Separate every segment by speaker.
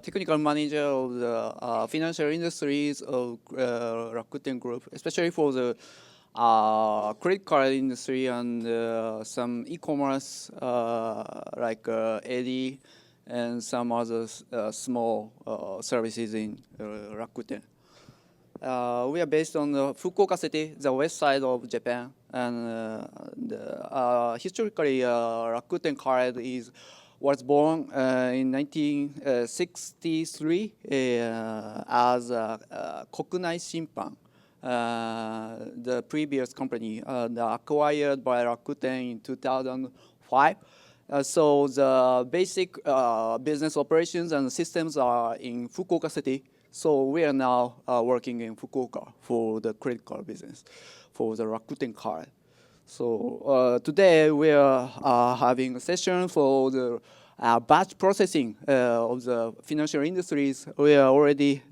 Speaker 1: technical manager of the financial industries of Rakuten Group, especially for the credit card industry and some e-commerce like AD and some other small services in Rakuten. We are based on the Fukuoka city, the west side of Japan, and historically Rakuten card was born in 1963 as Kokunai Shimpan, the previous company acquired by Rakuten in 2005. So the basic business operations and systems are in Fukuoka city. So we are now working in Fukuoka for the credit card business, for the Rakuten card. So today we are having a session for the batch processing of the financial industries. We are already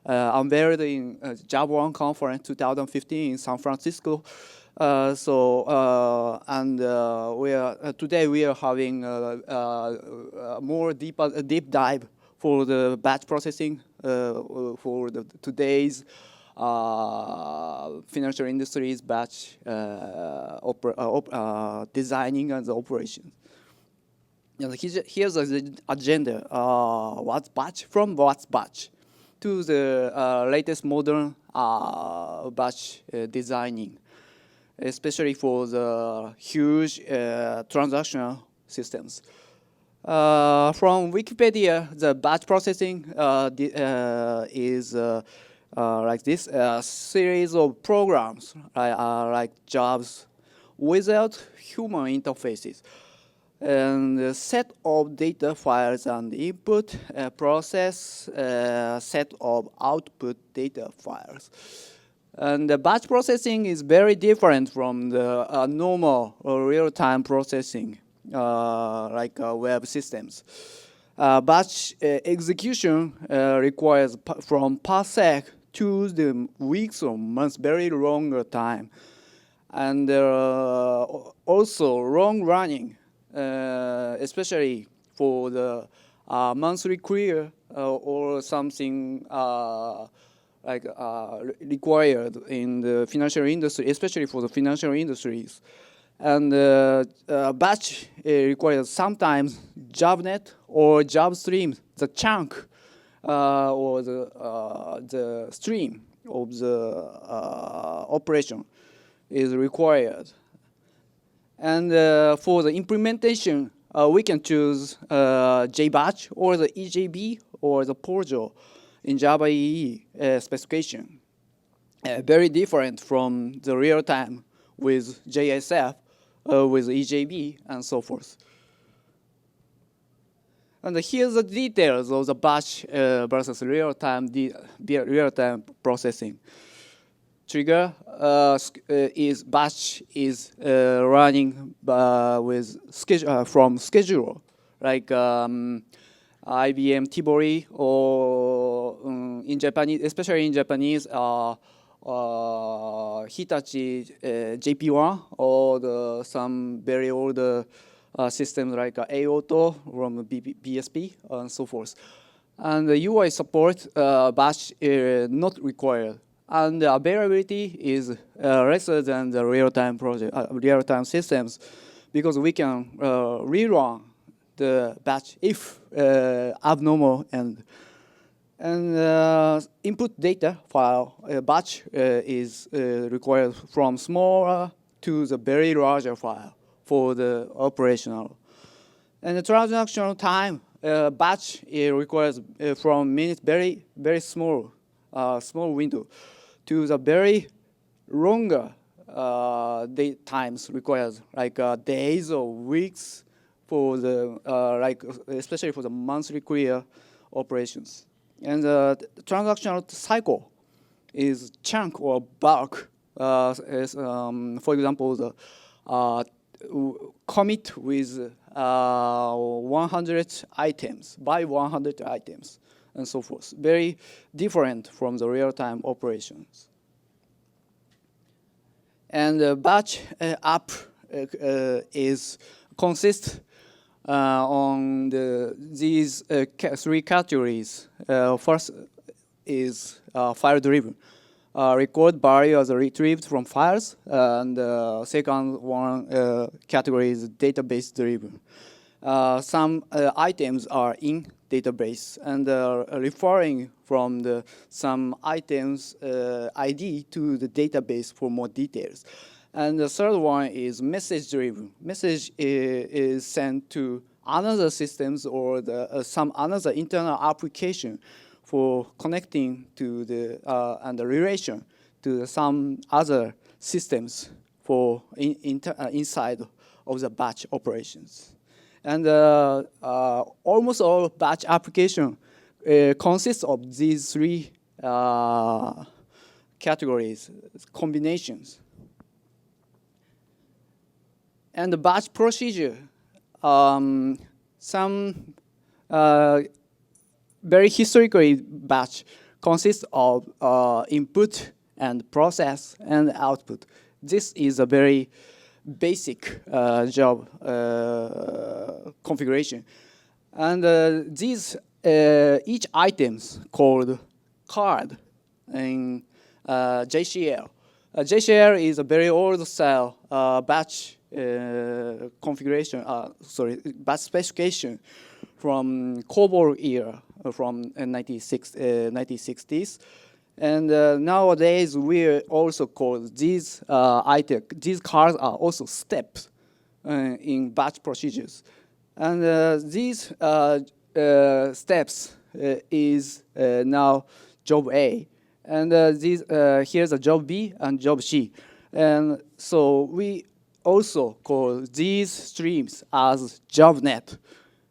Speaker 1: unveiled in JavaEE conference 2015 in San Francisco. Today we are having more deep dive for the batch processing for today's financial industries batch designing and the operations. And here's the agenda. What's batch from what's batch to the latest modern batch designing, especially for the huge transactional systems. From Wikipedia, the batch processing is like this: a series of programs like jobs without human interfaces, and a set of data files and input process, set of output data files. And the batch processing is very different from the normal or real-time processing, like web systems. Batch execution requires from parsec to the weeks or months, very longer time, and also long running, especially for the monthly query or something like required in the financial industry, especially for the financial industries. And batch requires sometimes JavaNet or JavaStream, the chunk or the stream of the operation is required. And for the implementation, we can choose JBatch or the EJB or the PORJO in JavaEE specification. Very different from the real time with JSF, with EJB, and so forth. And here's the details of the batch versus real-time processing. Trigger batch is running with from schedule, like IBM Tivoli, or in Japanese, especially in Japanese, Hitachi JP1, or some very old systems like A-Auto from BSP and so forth. And the UI support batch is not required, and the availability is lesser than the real-time real-time systems, because we can rerun the batch if abnormal and input data file batch is required from smaller to the very larger file for the operational. And the transactional time batch requires from minutes, very small window, to the very longer times required, like days or weeks for the like especially for the monthly query operations. And the transactional cycle is chunk or bulk. For example, the commit with 100 items, by 100 items, and so forth. Very different from the real-time operations. And the batch app consists on these three categories. First is file-driven. Record values are retrieved from files, and second one category is database-driven. Some items are in database and referring from some items ID to the database for more details. And the third one is message-driven. Message is sent to another systems or some another internal application for connecting to and the relation to some other systems for inside of the batch operations. And almost all batch application consists of these three categories, combinations. And the batch procedure, some very historically batch consists of input and process and output. This is a very basic job configuration. And these each items called card in JCL. JCL is a very old style batch configuration, batch specification from COBOL era from 1960s. And nowadays, we also call these these cards are also steps in batch procedures. And these steps is now job A. And here's a job B and job C. And so we also call these streams as job net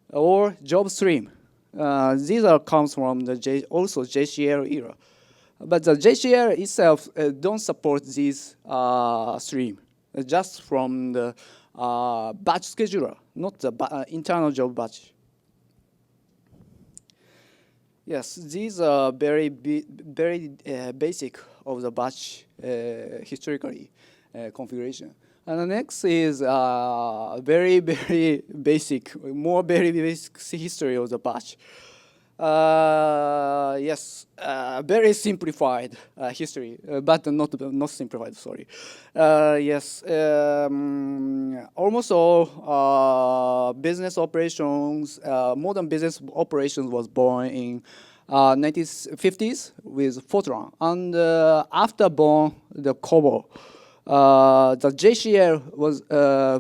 Speaker 1: or job stream. These comes from the also JCL era. But the JCL itself don't support this stream, just from the batch scheduler, not the internal job batch. Yes, these are very basic of the batch historically configuration. And the next is very basic, very basic history of the batch. Yes, very simplified history, but not simplified. Sorry. Yes, almost all business operations, modern business operations was born in 1950s with Fortran, and after born the COBOL, the JCL was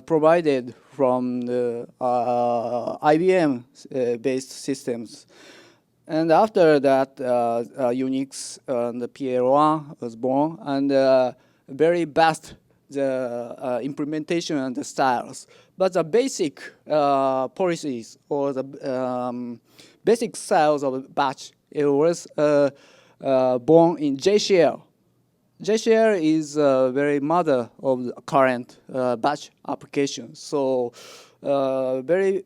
Speaker 1: provided from the IBM based systems. And after that, Unix and the PL1 was born, and very vast the implementation and the styles. But the basic policies or the basic styles of batch, it was born in JCL. JCL is very mother of the current batch application. So very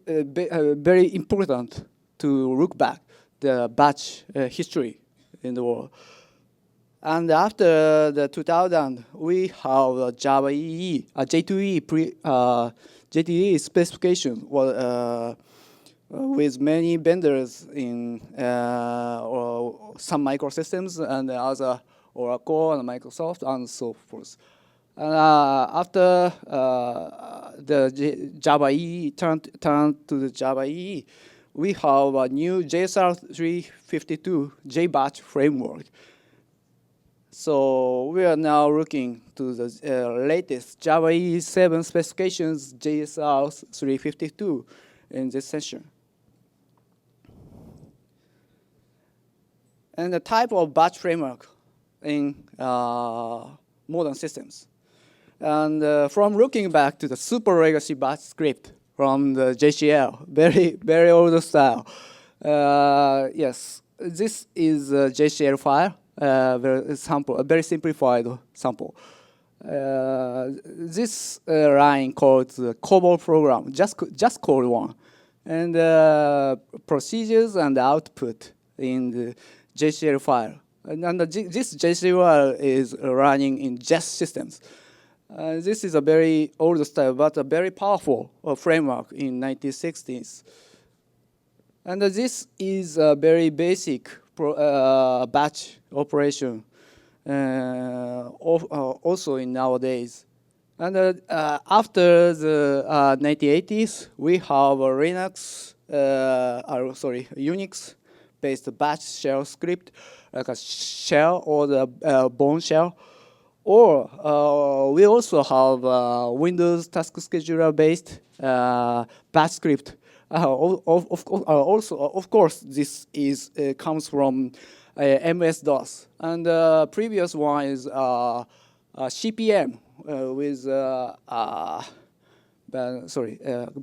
Speaker 1: important to look back the batch history in the world. And after the 2000, we have JavaEE, J2E specification with many vendors in or some microsystems and other Oracle and Microsoft and so forth. And after the JavaEE turned to the JavaEE, we have a new JSR 352 JBatch framework. So we are now looking to the latest JavaEE 7 specifications, JSR 352 in this session. And the type of batch framework in modern systems. And from looking back to the super legacy batch script from the JCL, very old style. Yes, this is a JCL file, a very simplified sample. This line called the COBOL program, just code one, and procedures and output in the JCL file. And this JCL is running in JES systems. This is a very old style, but a very powerful framework in 1960s. And this is a very basic batch operation, also in nowadays. And after the 1980s, we have a Unix-based batch shell script, like a shell or the Bourne shell. Or we also have Windows task scheduler-based batch script. Of course, this is comes from MS-DOS, and the previous one is CPM with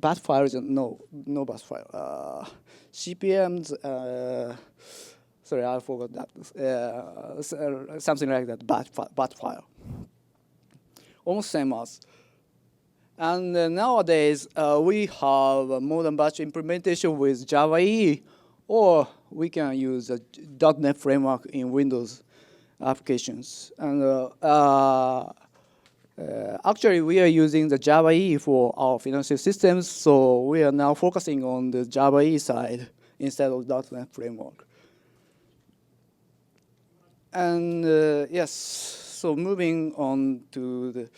Speaker 1: bat files. No bat file. CPM's. Sorry, I forgot that. Something like that, bat file. Almost same as. And nowadays, we have a modern batch implementation with JavaEE, or we can use a .NET framework in Windows applications. And actually, we are using the JavaEE for our financial systems, so we are now focusing on the JavaEE side instead of .NET framework. And yes, so moving on to the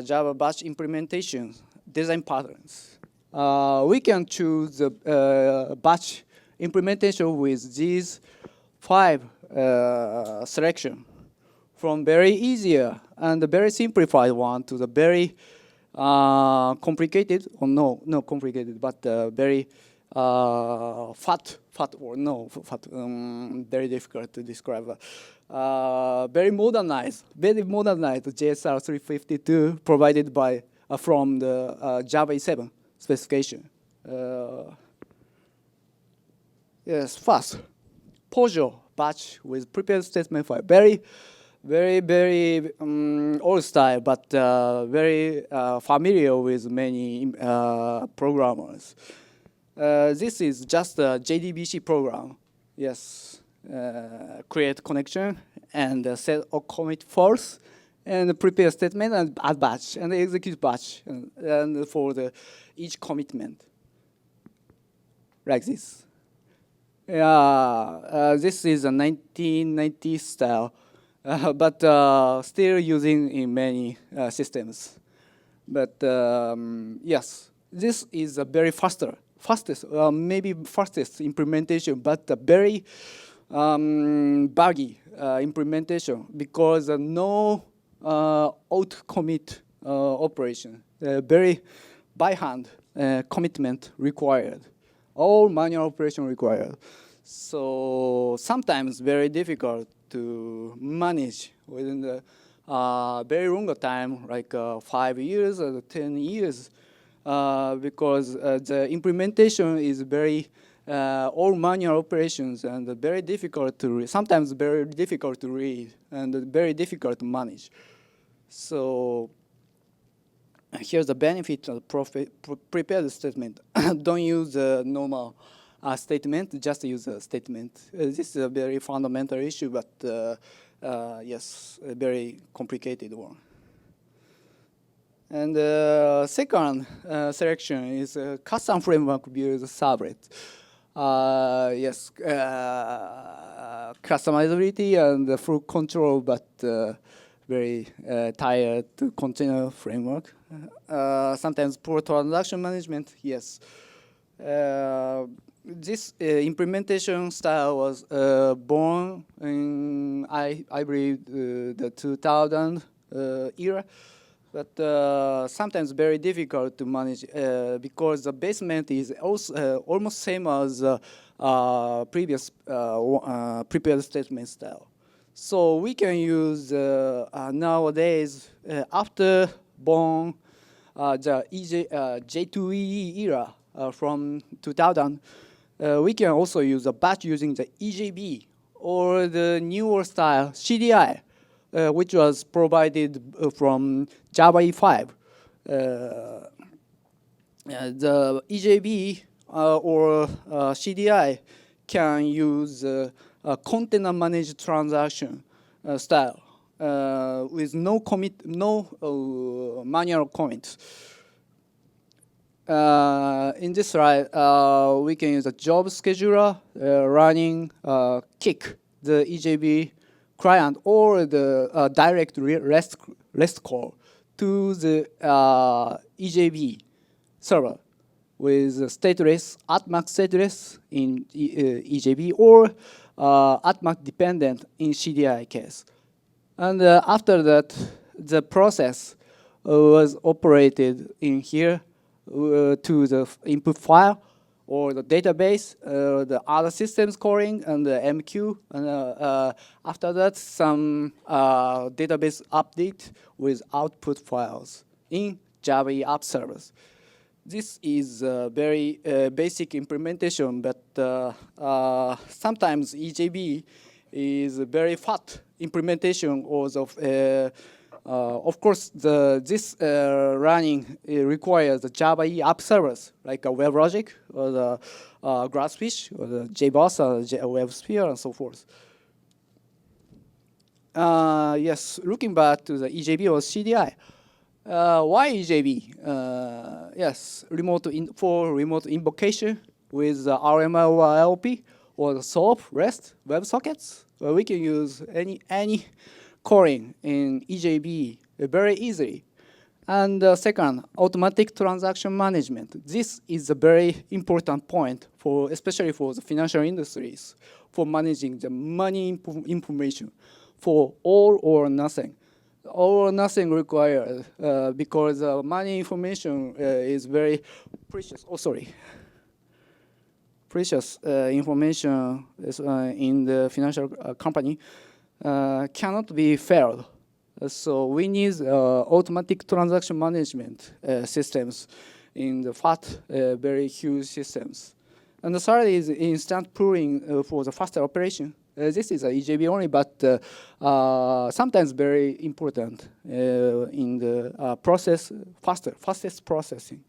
Speaker 1: Java batch implementation design patterns. We can choose the batch implementation with these 5 selection, from very easier and the very simplified one to the very complicated, or no complicated, but very very difficult to describe. Very modernized JSR 352 provided by from the JavaEE 7 specification. Yes, fast. POJO batch with prepared statement file. Very old style, but very familiar with many programmers. This is just a JDBC program. Yes. Create connection and set or commit false, and prepare statement and add batch and execute batch, and for the each commitment, like this. Yeah, this is a 1990 style, but still using in many systems. But yes, this is a very maybe fastest implementation, but a very buggy implementation, because no auto commit operation, very by hand commitment required, all manual operation required. So sometimes very difficult to manage within the very longer time, like 5 years or 10 years, because the implementation is very all manual operations, and very difficult to sometimes very difficult to read and very difficult to manage. So here's the benefit of prepared statement. Don't use the normal statement, just use a statement. This is a very fundamental issue, but yes, a very complicated one. And second selection is custom framework build servlet. Yes, customizability and full control, but very tired to container framework. Sometimes poor transaction management, yes. This implementation style was born in, I believe, the 2000 era. But sometimes very difficult to manage because the basement is also almost same as previous prepared statement style. So we can use nowadays after born the J2EE era from 2000. We can also use a batch using the EJB or the newer style CDI. Which was provided from JavaEE 5. The EJB or CDI can use a container managed transaction style. with no commit, no manual commit. In this slide, we can use a job scheduler running kick the EJB client or the direct REST call to the EJB server with stateless, atmax stateless in EJB or atmax dependent in CDI case. And after that, the process was operated in here to the input file or the database, the other systems calling and the MQ. And after that, some database update with output files in JavaEE app servers. This is a very basic implementation, but sometimes EJB is a very fat implementation of course, this running requires the JavaEE app servers, like a WebLogic or the Glassfish or the JBoss or the WebSphere and so forth. Yes, looking back to the EJB or CDI. Why EJB? Yes, for remote invocation with the RMLP or the SOAP, REST, WebSockets. We can use any calling in EJB very easily. And second, automatic transaction management. This is a very important point for, especially for the financial industries, for managing the money information for all or nothing. All or nothing required because money information is very precious. Oh, sorry. Precious information is, in the financial company cannot be failed. So we need automatic transaction management systems in the fat, very huge systems. And the third is instant pooling for the faster operation. This is a EJB only, but sometimes very important in the fastest processing.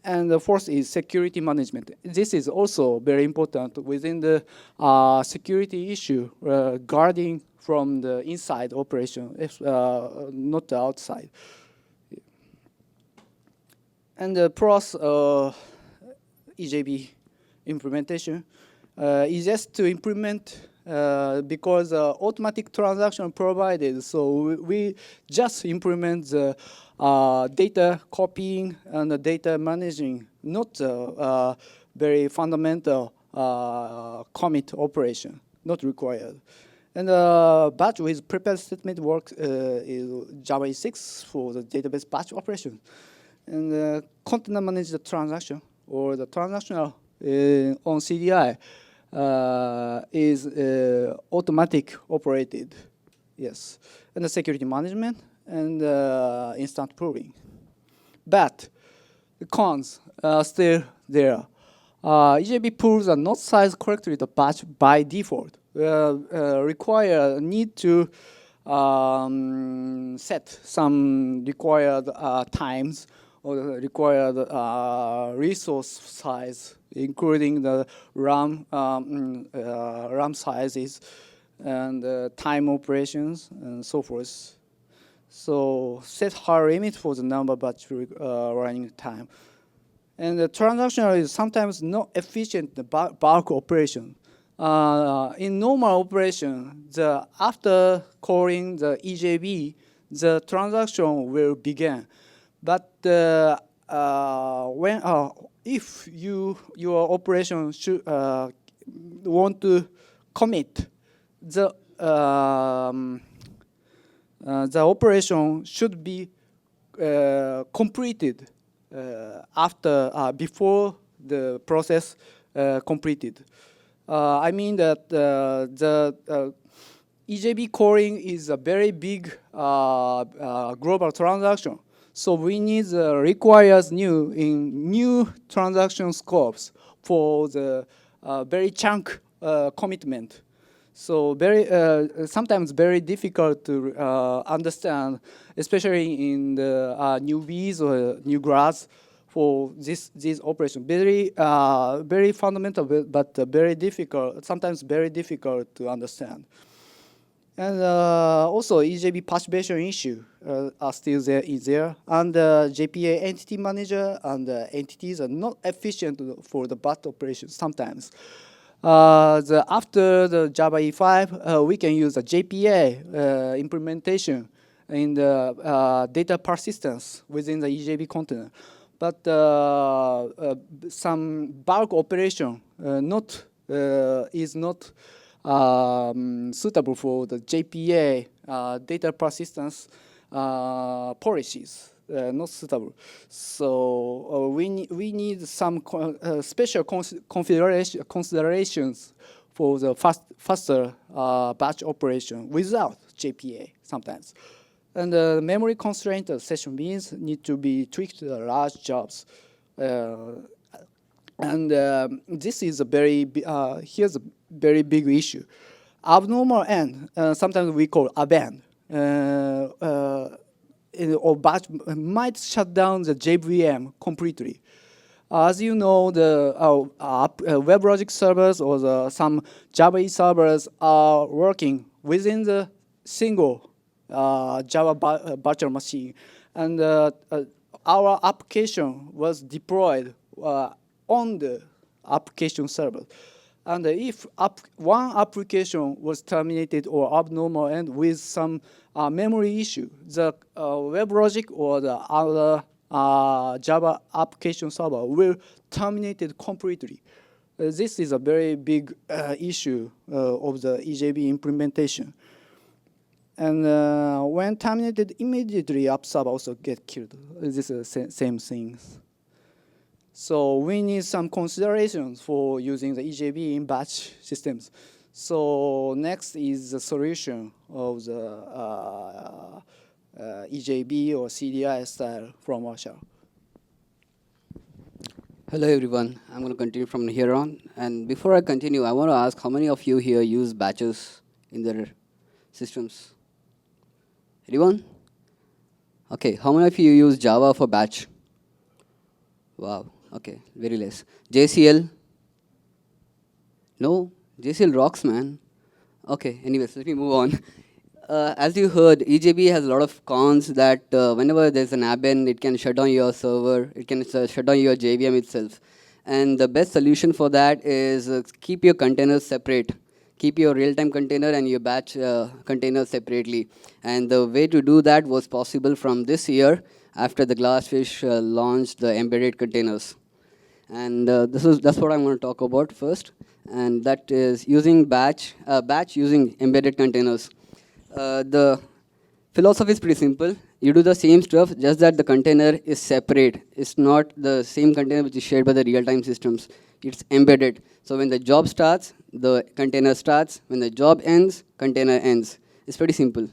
Speaker 1: And the fourth is security management. This is also very important within the security issue, guarding from the inside operation, if not the outside. And the pros EJB implementation is just to implement because automatic transaction provided. So we just implement the data copying and the data managing, not very fundamental commit operation, not required. And batch with prepared statement work is JavaEE 6 for the database batch operation. And container manage the transaction or the transactional on CDI is automatic operated, yes. And the security management and instant pooling. But the cons are still there. EJB pools are not sized correctly the batch by default. Need to set some required times or the required resource size, including the RAM sizes and time operations and so forth. So set hard limit for the number batch running time. And the transactional is sometimes not efficient the bulk operation. In normal operation, after calling the EJB, the transaction will begin. But if your operation should want to commit, the operation should be completed before the process completed. I mean that the EJB calling is a very big global transaction. So we need requires new transaction scopes for the very chunk commitment. So sometimes very difficult to understand, especially in the newbies or new grads for this operation. Very fundamental, but very difficult. Sometimes very difficult to understand. And also EJB participation issue are still there. And JPA entity manager and entities are not efficient for the batch operation sometimes. After the Java E5, we can use a JPA implementation in the data persistence within the EJB container. But some bulk operation is not suitable for the JPA data persistence policies. Not suitable. So we need some special considerations for the faster batch operation without JPA sometimes. And the memory constraint session beans need to be tweaked to large jobs. And this is a here's a very big issue. Abnormal end, sometimes we call abend, or batch might shut down the JVM completely. As you know, the WebLogic servers or some JavaEE servers are working within the single Java virtual machine, and our application was deployed on the application server. And if one application was terminated or abnormal and with some memory issue, the WebLogic or the other Java application server will terminate it completely. This is a very big issue of the EJB implementation. And when terminated immediately, app server also get killed. This is the same things. So we need some considerations for using the EJB in batch systems. So next is the solution of the EJB or CDI style from Russia.
Speaker 2: Hello everyone, I'm going to continue from here on. And before I continue, I want to ask how many of you here use batches in their systems? Anyone? Okay, how many of you use Java for batch? Wow, okay, very less. JCL? No? JCL rocks, man. Okay, anyways, let me move on. As you heard, EJB has a lot of cons that whenever there's an abend, it can shut down your server, it can shut down your JVM itself. And the best solution for that is keep your containers separate. Keep your real-time container and your batch containers separately. And the way to do that was possible from this year after the Glassfish launched the embedded containers. And that's what I'm going to talk about first. And that is using batch using embedded containers. The philosophy is pretty simple. You do the same stuff, just that the container is separate. It's not the same container which is shared by the real-time systems. It's embedded. So when the job starts, the container starts. When the job ends, container ends. It's pretty simple.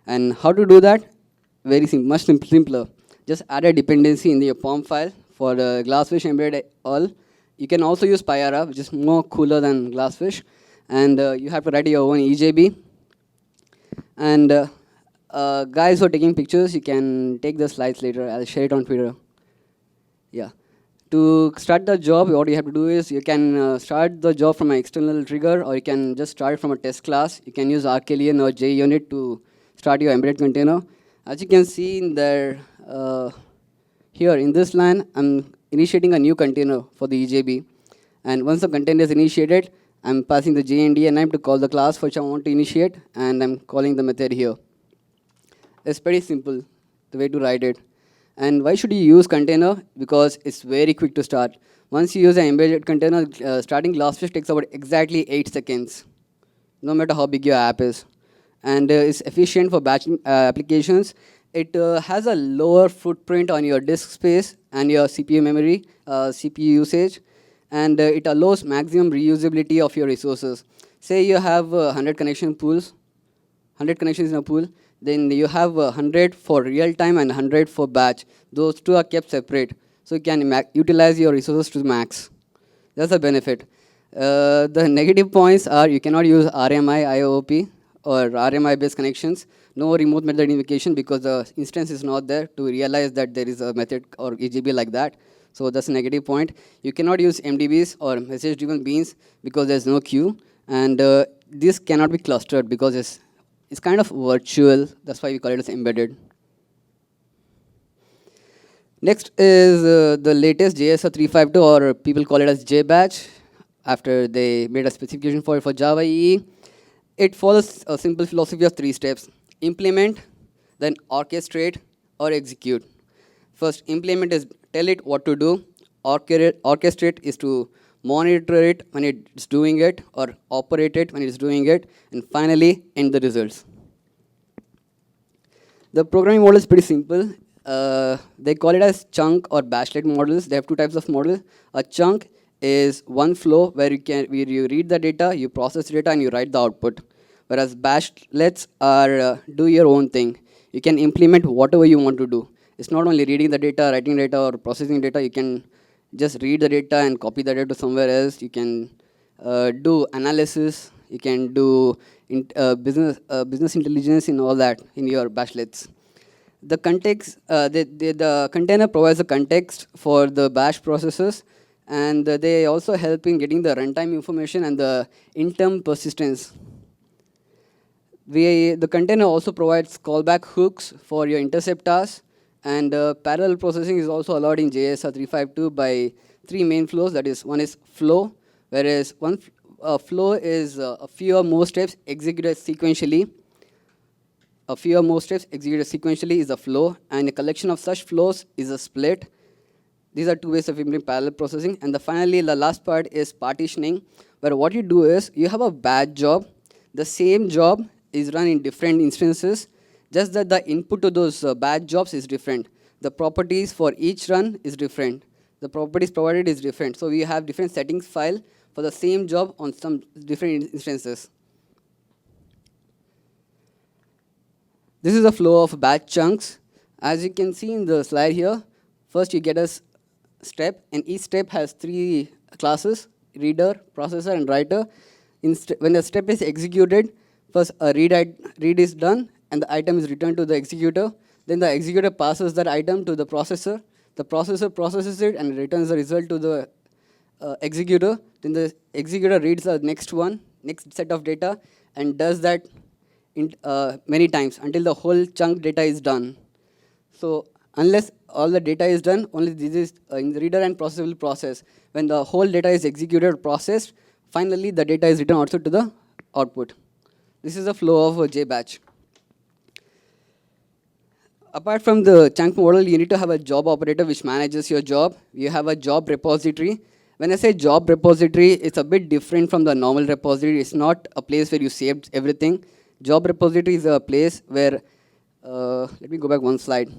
Speaker 2: And how to do that? Very simple, much simpler. Just add a dependency in your POM file for the Glassfish embedded all. You can also use Pyara, which is more cooler than Glassfish. And you have to write your own EJB. And guys who are taking pictures, you can take the slides later. I'll share it on Twitter. Yeah. To start the job, what you have to do is you can start the job from an external trigger, or you can just start from a test class. You can use RKLian or JUnit to start your embedded container. As you can see in there, here in this line, I'm initiating a new container for the EJB. And once the container is initiated, I'm passing the JND name to call the class which I want to initiate, and I'm calling the method here. It's pretty simple, the way to write it. And why should you use container? Because it's very quick to start. Once you use an embedded container, starting Glassfish takes about exactly 8 seconds, no matter how big your app is. And it's efficient for batching applications. It has a lower footprint on your disk space and your CPU memory, CPU usage. And it allows maximum reusability of your resources. Say you have 100 connection pools, 100 connections in a pool, then you have 100 for real time and 100 for batch. Those two are kept separate. So you can utilize your resources to the max. That's a benefit. The negative points are you cannot use RMI, IOOP, or RMI-based connections. No remote method invocation because the instance is not there to realize that there is a method or EJB like that. So that's a negative point. You cannot use MDBs or message-driven beans because there's no queue. And this cannot be clustered because it's kind of virtual. That's why we call it as embedded. Next is the latest JSR 352, or people call it as JBatch, after they made a specification for it for JavaEE. It follows a simple philosophy of 3 steps: implement, then orchestrate, or execute. First, implement is tell it what to do. Orchestrate is to monitor it when it's doing it, or operate it when it's doing it, and finally, end the results. The programming model is pretty simple. They call it as chunk or bashlet models. They have 2 types of models. A chunk is one flow where you read the data, you process data, and you write the output. Whereas bashlets are do your own thing. You can implement whatever you want to do. It's not only reading the data, writing data, or processing data. You can just read the data and copy the data to somewhere else. You can do analysis. You can do business intelligence and all that in your bashlets. The context, the container provides the context for the bash processes, and they also help in getting the runtime information and the in-term persistence. The container also provides callback hooks for your intercept tasks, and parallel processing is also allowed in JSR 352 by 3 main flows. That is, one is flow, whereas one flow is a few or more steps executed sequentially. A few or more steps executed sequentially is a flow, and a collection of such flows is a split. These are 2 ways of implementing parallel processing. And finally, the last part is partitioning, where what you do is you have a batch job. The same job is run in different instances, just that the input to those batch jobs is different. The properties for each run is different. The properties provided is different. So we have different settings file for the same job on some different instances. This is the flow of batch chunks. As you can see in the slide here, first you get a step, and each step has 3 classes: reader, processor, and writer. When the step is executed, first a read is done, and the item is returned to the executor. Then the executor passes that item to the processor. The processor processes it and returns the result to the executor. Then the executor reads the next set of data, and does that many times until the whole chunk data is done. So unless all the data is done, only this is in the reader and processor will process. When the whole data is executed or processed, finally the data is returned also to the output. This is the flow of a JBatch. Apart from the chunk model, you need to have a job operator which manages your job. You have a job repository. When I say job repository, it's a bit different from the normal repository. It's not a place where you saved everything. Job repository is a place where, let me go back 1 slide.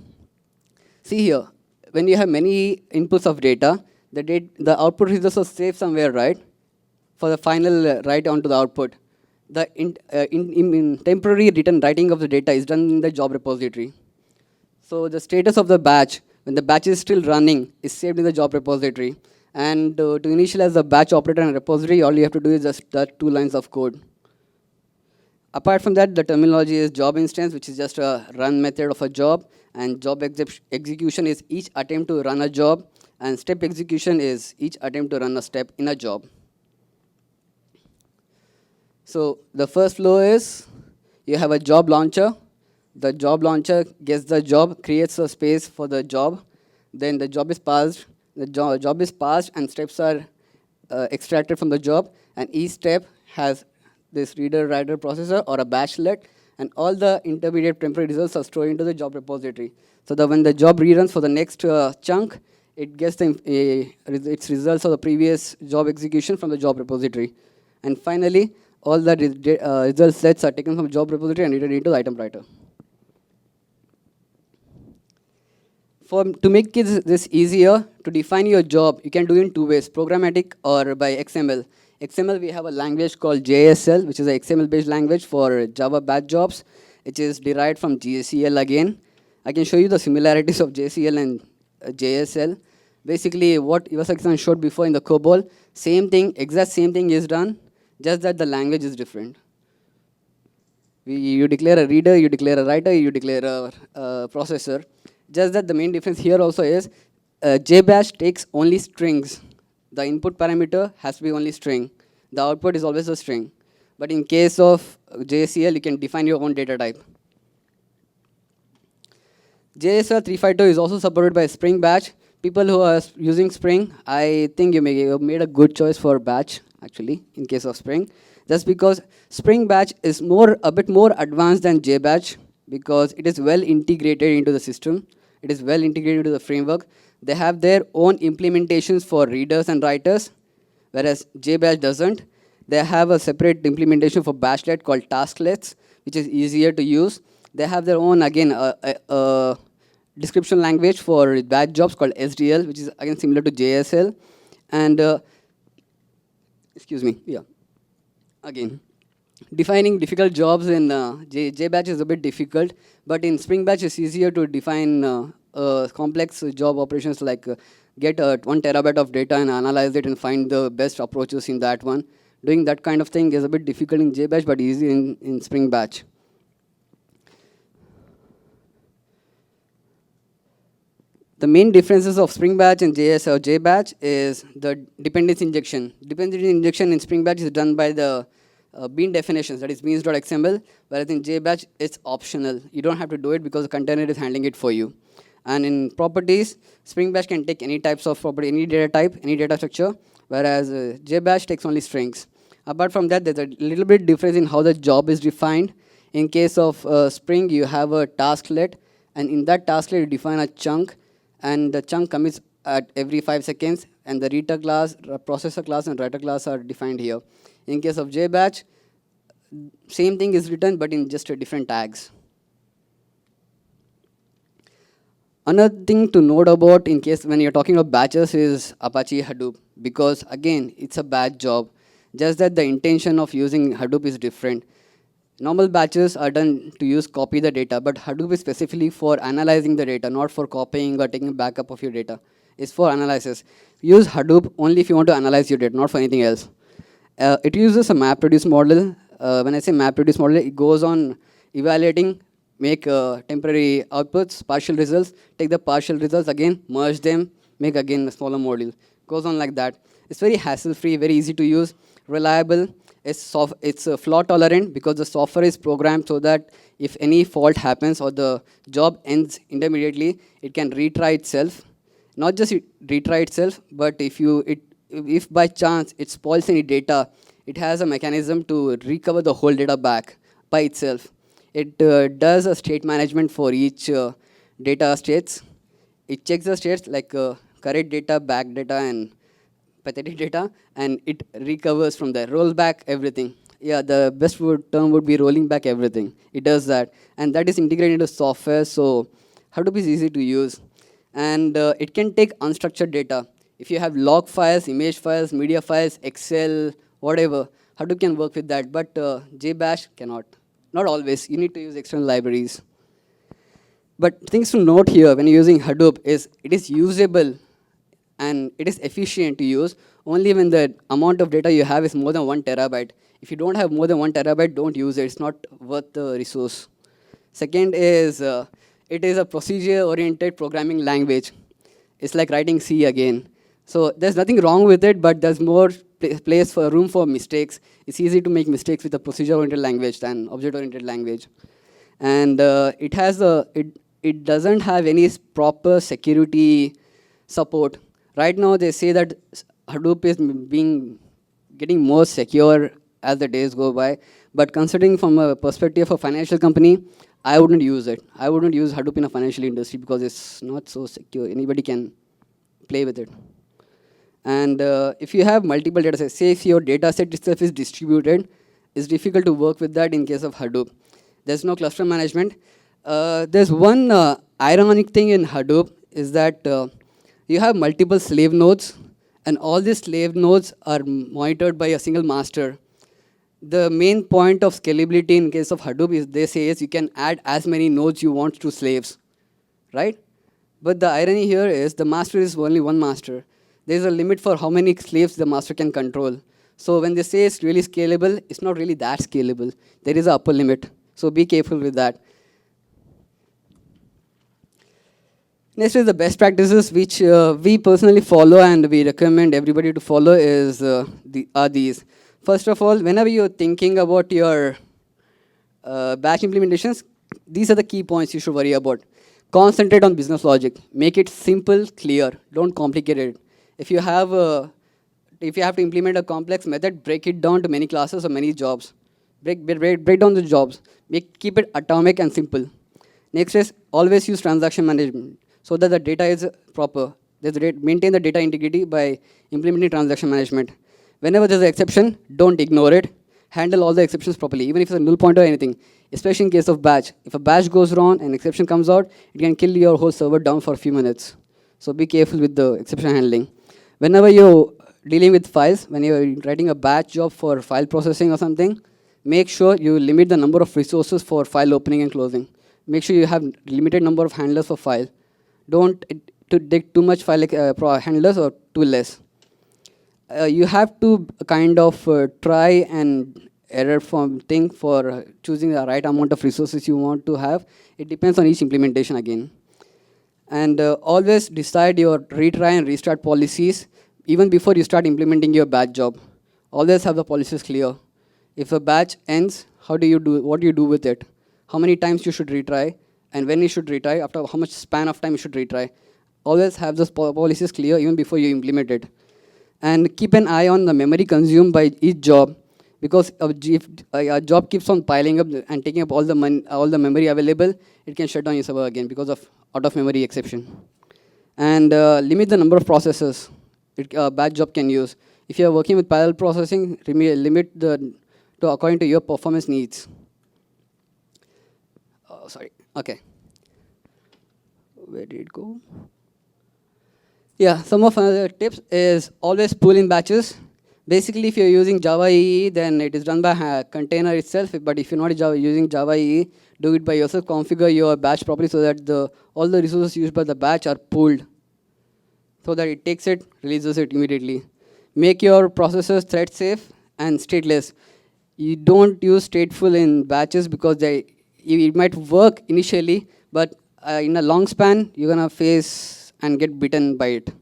Speaker 2: See here, when you have many inputs of data, the output is also saved somewhere, right? For the final write onto the output. The temporary writing of the data is done in the job repository. So the status of the batch, when the batch is still running, is saved in the job repository. And to initialize the batch operator and repository, all you have to do is just that 2 lines of code. Apart from that, the terminology is job instance, which is just a run method of a job, and job execution is each attempt to run a job, and step execution is each attempt to run a step in a job. So the first flow is you have a job launcher. The job launcher gets the job, creates a space for the job. Then the job is passed. The job is passed, and steps are extracted from the job. And each step has this reader, writer, processor, or a batchlet, and all the intermediate temporary results are stored into the job repository. So that when the job reruns for the next chunk, it gets its results of the previous job execution from the job repository. And finally, all the result sets are taken from job repository and written into the item writer. To make this easier, to define your job, you can do it in 2 ways, programmatic or by XML. XML, we have a language called JSL, which is an XML-based language for Java batch jobs, which is derived from JCL again. I can show you the similarities of JCL and JSL. Basically, what Iwasaki-san showed before in the COBOL, same thing, exact same thing is done, just that the language is different. You declare a reader, you declare a writer, you declare a processor. Just that the main difference here also is JBatch takes only strings. The input parameter has to be only string. The output is always a string. But in case of JSCL, you can define your own data type. JSR 352 is also supported by Spring Batch. People who are using Spring, I think you made a good choice for Batch, actually, in case of Spring. That's because Spring Batch is a bit more advanced than JBatch because it is well integrated into the system. It is well integrated into the framework. They have their own implementations for readers and writers, whereas JBatch doesn't. They have a separate implementation for batchlet called tasklets, which is easier to use. They have their own, again, description language for batch jobs called SDL, which is, again, similar to JSL. And, excuse me, yeah. Again, defining difficult jobs in JBatch is a bit difficult, but in Spring Batch, it's easier to define complex job operations like get 1 terabyte of data and analyze it and find the best approaches in that one. Doing that kind of thing is a bit difficult in JBatch, but easy in Spring Batch. The main differences of Spring Batch and JS or JBatch is the dependency injection. Dependency injection in Spring Batch is done by the bean definitions, that is beans.xml, whereas in JBatch, it's optional. You don't have to do it because the container is handling it for you. And in properties, Spring Batch can take any types of property, any data type, any data structure, whereas JBatch takes only strings. Apart from that, there's a little bit difference in how the job is defined. In case of Spring, you have a tasklet, and in that tasklet, you define a chunk, and the chunk commits at every 5 seconds, and the reader class, processor class, and writer class are defined here. In case of JBatch, same thing is written, but in just different tags. Another thing to note about in case when you're talking about batches is Apache Hadoop, because again, it's a batch job. Just that the intention of using Hadoop is different. Normal batches are done to copy the data, but Hadoop is specifically for analyzing the data, not for copying or taking a backup of your data. It's for analysis. Use Hadoop only if you want to analyze your data, not for anything else. It uses a MapReduce model. When I say MapReduce model, it goes on evaluating, make temporary outputs, partial results, take the partial results again, merge them, make again a smaller module. Goes on like that. It's very hassle-free, very easy to use, reliable. It's flaw tolerant because the software is programmed so that if any fault happens or the job ends intermediately, it can retry itself. Not just retry itself, but if by chance it spoils any data, it has a mechanism to recover the whole data back by itself. It does a state management for each data states. It checks the states like correct data, back data, and pathetic data, and it recovers from there, rolls back everything. Yeah, the best term would be rolling back everything. It does that, and that is integrated into software, so Hadoop is easy to use. And it can take unstructured data. If you have log files, image files, media files, Excel, whatever, Hadoop can work with that, but JBash cannot. Not always, you need to use external libraries. But things to note here when you're using Hadoop is it is usable and it is efficient to use only when the amount of data you have is more than 1 terabyte. If you don't have more than 1 terabyte, don't use it. It's not worth the resource. Second is, it is a procedure-oriented programming language. It's like writing C again. So there's nothing wrong with it, but there's more place for room for mistakes. It's easy to make mistakes with a procedure-oriented language than object-oriented language. And it doesn't have any proper security support. Right now, they say that Hadoop is getting more secure as the days go by. But considering from a perspective of a financial company, I wouldn't use it. I wouldn't use Hadoop in a financial industry because it's not so secure. Anybody can play with it. And if you have multiple data sets, say if your data set itself is distributed, it's difficult to work with that in case of Hadoop. There's no cluster management. There's one ironic thing in Hadoop is that you have multiple slave nodes, and all these slave nodes are monitored by a single master. The main point of scalability in case of Hadoop is they say is you can add as many nodes you want to slaves, right? But the irony here is the master is only one master. There's a limit for how many slaves the master can control. So when they say it's really scalable, it's not really that scalable. There is an upper limit. So be careful with that. Next is the best practices which we personally follow and we recommend everybody to follow are these. First of all, whenever you're thinking about your batch implementations, these are the key points you should worry about. Concentrate on business logic. Make it simple, clear. Don't complicate it. If you have to implement a complex method, break it down to many classes or many jobs. Break down the jobs. Keep it atomic and simple. Next is always use transaction management so that the data is proper. Maintain the data integrity by implementing transaction management. Whenever there's an exception, don't ignore it. Handle all the exceptions properly, even if it's a null pointer or anything. Especially in case of batch. If a batch goes wrong and exception comes out, it can kill your whole server down for a few minutes. So be careful with the exception handling. Whenever you're dealing with files, when you're writing a batch job for file processing or something, make sure you limit the number of resources for file opening and closing. Make sure you have limited number of handlers for file. Don't take too much file handlers or too less. You have to kind of try and error from thing for choosing the right amount of resources you want to have. It depends on each implementation again. And always decide your retry and restart policies even before you start implementing your batch job. Always have the policies clear. If a batch ends, what do you do with it? How many times you should retry, and when you should retry, after how much span of time you should retry. Always have those policies clear even before you implement it. And keep an eye on the memory consumed by each job, because if a job keeps on piling up and taking up all the memory available, it can shut down your server again because of out of memory exception. And limit the number of processes a batch job can use. If you are working with parallel processing, limit to according to your performance needs. Sorry. Okay. Where did it go? Yeah, some of other tips is always pull in batches. Basically, if you're using JavaEE, then it is done by a container itself. But if you're not using JavaEE, do it by yourself. Configure your batch properly so that all the resources used by the batch are pulled, so that it takes it, releases it immediately. Make your processes thread safe and stateless. You don't use stateful in batches because it might work initially, but in a long span, you're gonna face and get bitten by it.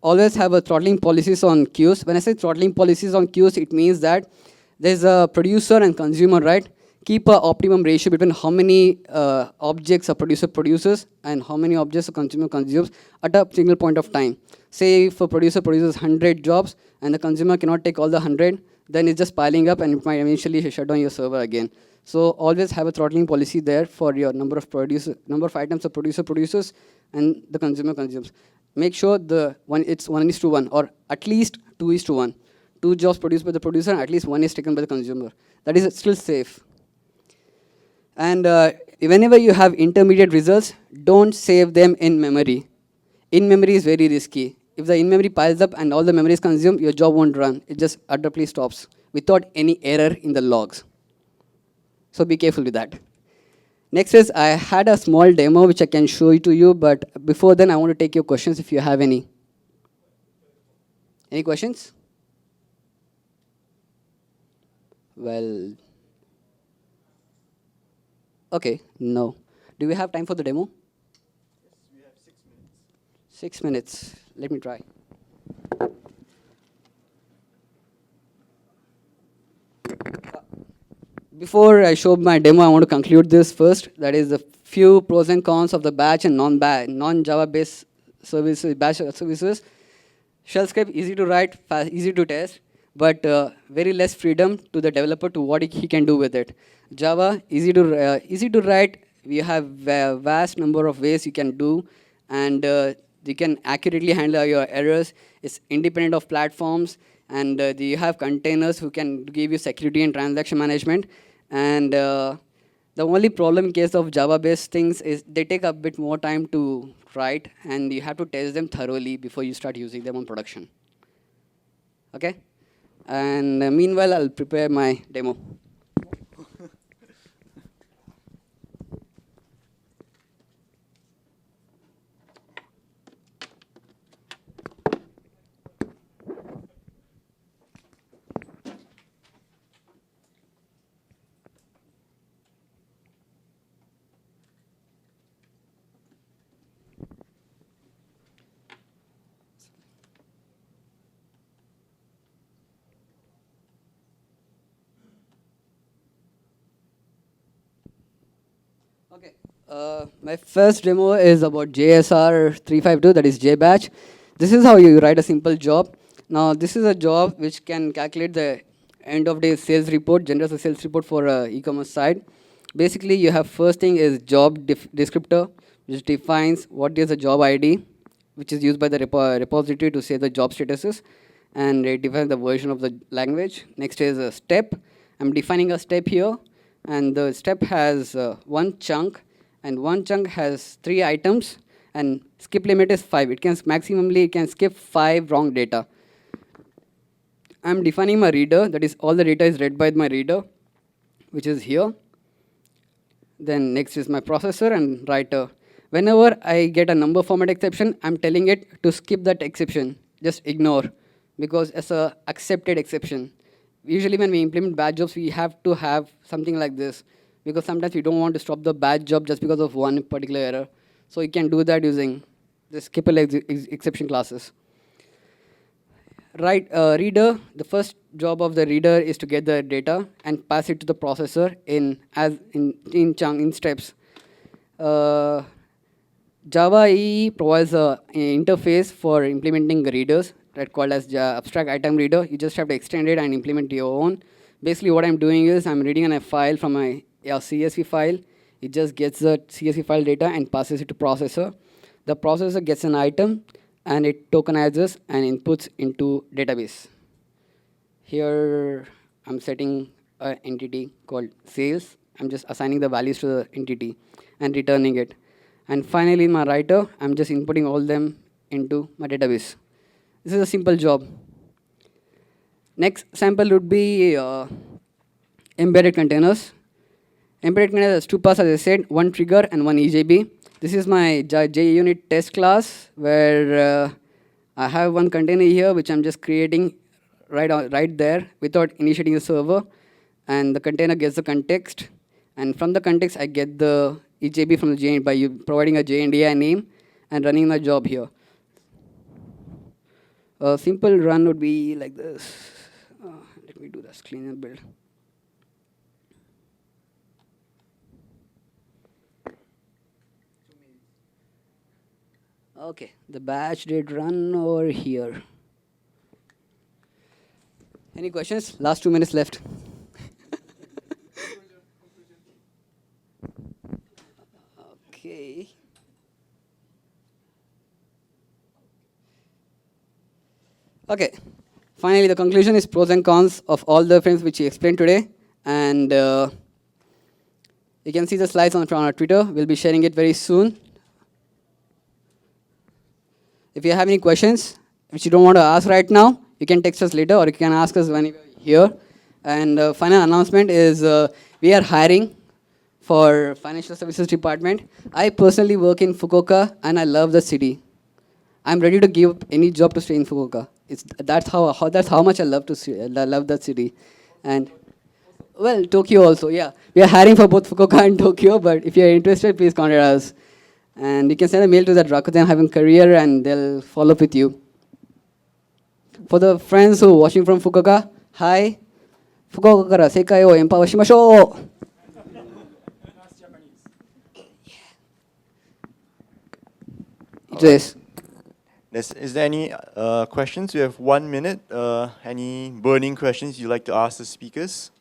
Speaker 2: Always have a throttling policies on queues. When I say throttling policies on queues, it means that there's a producer and consumer, right? Keep an optimum ratio between how many objects a producer produces and how many objects a consumer consumes at a single point of time. Say if a producer produces 100 jobs and the consumer cannot take all the 100, then it's just piling up and it might eventually shut down your server again. So always have a throttling policy there for your number of items the producer produces and the consumer consumes. Make sure it's 1:1 or at least 2:1. 2 jobs produced by the producer and at least 1 is taken by the consumer. That is still safe. And whenever you have intermediate results, don't save them in memory. In-memory is very risky. If the in-memory piles up and all the memory is consumed, your job won't run. It just abruptly stops without any error in the logs. So be careful with that. Next is, I had a small demo which I can show it to you, but before then, I want to take your questions if you have any. Any questions? Well, okay, no. Do we have time for the demo?
Speaker 1: Yes, we have 6 minutes.
Speaker 2: 6 minutes. Let me try. Before I show my demo, I want to conclude this first. That is the few pros and cons of the batch and non-Java based services, batch services. Shell script, easy to write, easy to test, but very less freedom to the developer to what he can do with it. Java, easy to write. We have a vast number of ways you can do, and you can accurately handle your errors. It's independent of platforms, and you have containers who can give you security and transaction management. And the only problem in case of Java-based things is they take a bit more time to write, and you have to test them thoroughly before you start using them on production. Okay? And meanwhile, I'll prepare my demo. Okay. My first demo is about JSR 352, that is JBatch. This is how you write a simple job. Now, this is a job which can calculate the end of day sales report, generates a sales report for e-commerce site. Basically, you have first thing is job descriptor, which defines what is the job ID, which is used by the repository to say the job statuses, and it defines the version of the language. Next is a step. I'm defining a step here, and the step has one chunk, and one chunk has 3 items, and skip limit is 5. It can maximally it can skip 5 wrong data. I'm defining my reader, that is all the data is read by my reader, which is here. Then next is my processor and writer. Whenever I get a number format exception, I'm telling it to skip that exception, just ignore, because it's a accepted exception. Usually when we implement batch jobs, we have to have something like this, because sometimes we don't want to stop the batch job just because of one particular error. So you can do that using the skippable exception classes. Reader, the first job of the reader is to get the data and pass it to the processor in steps. JavaEE provides an interface for implementing readers that called as abstract item reader. You just have to extend it and implement your own. Basically, what I'm doing is I'm reading a file from my CSV file. It just gets the CSV file data and passes it to processor. The processor gets an item, and it tokenizes and inputs into database. Here, I'm setting an entity called sales. I'm just assigning the values to the entity and returning it. And finally, in my writer, I'm just inputting all them into my database. This is a simple job. Next sample would be embedded containers. Embedded containers has 2 parts, as I said, one trigger and one EJB. This is my JUnit test class, where I have one container here, which I'm just creating right there without initiating the server. And the container gets the context. And from the context, I get the EJB from the JNDI by providing a JNDI name and running my job here. A simple run would be like this. Let me do this clean and build. Okay, the batch did run over here. Any questions? Last 2 minutes left. Okay. Okay. Finally, the conclusion is pros and cons of all the things which we explained today. And you can see the slides on our Twitter. We'll be sharing it very soon. If you have any questions which you don't want to ask right now, you can text us later, or you can ask us when we're here. And final announcement is we are hiring for financial services department. I personally work in Fukuoka, and I love the city. I'm ready to give up any job to stay in Fukuoka. That's how much I love that city. And well, Tokyo also, yeah. We are hiring for both Fukuoka and Tokyo, but if you're interested, please contact us. And you can send a mail to that Rakuten career, and they'll follow up with you. For the friends who are watching from Fukuoka, hi. Fukuoka kara sekai o empower shimashou. Yes.
Speaker 3: Is there any questions? We have 1 minute. Any burning questions you'd like to ask the speakers?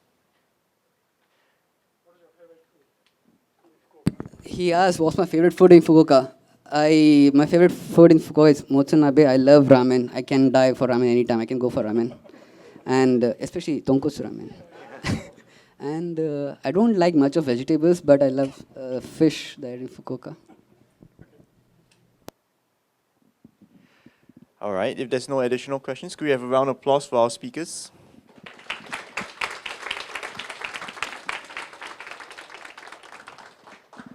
Speaker 2: He asked, what's my favorite food in Fukuoka? My favorite food in Fukuoka is motsunabe. I love ramen. I can die for ramen anytime. I can go for ramen. And especially tonkotsu ramen. And I don't like much of vegetables, but I love fish there in Fukuoka.
Speaker 3: All right, if there's no additional questions, could we have a round of applause for our speakers?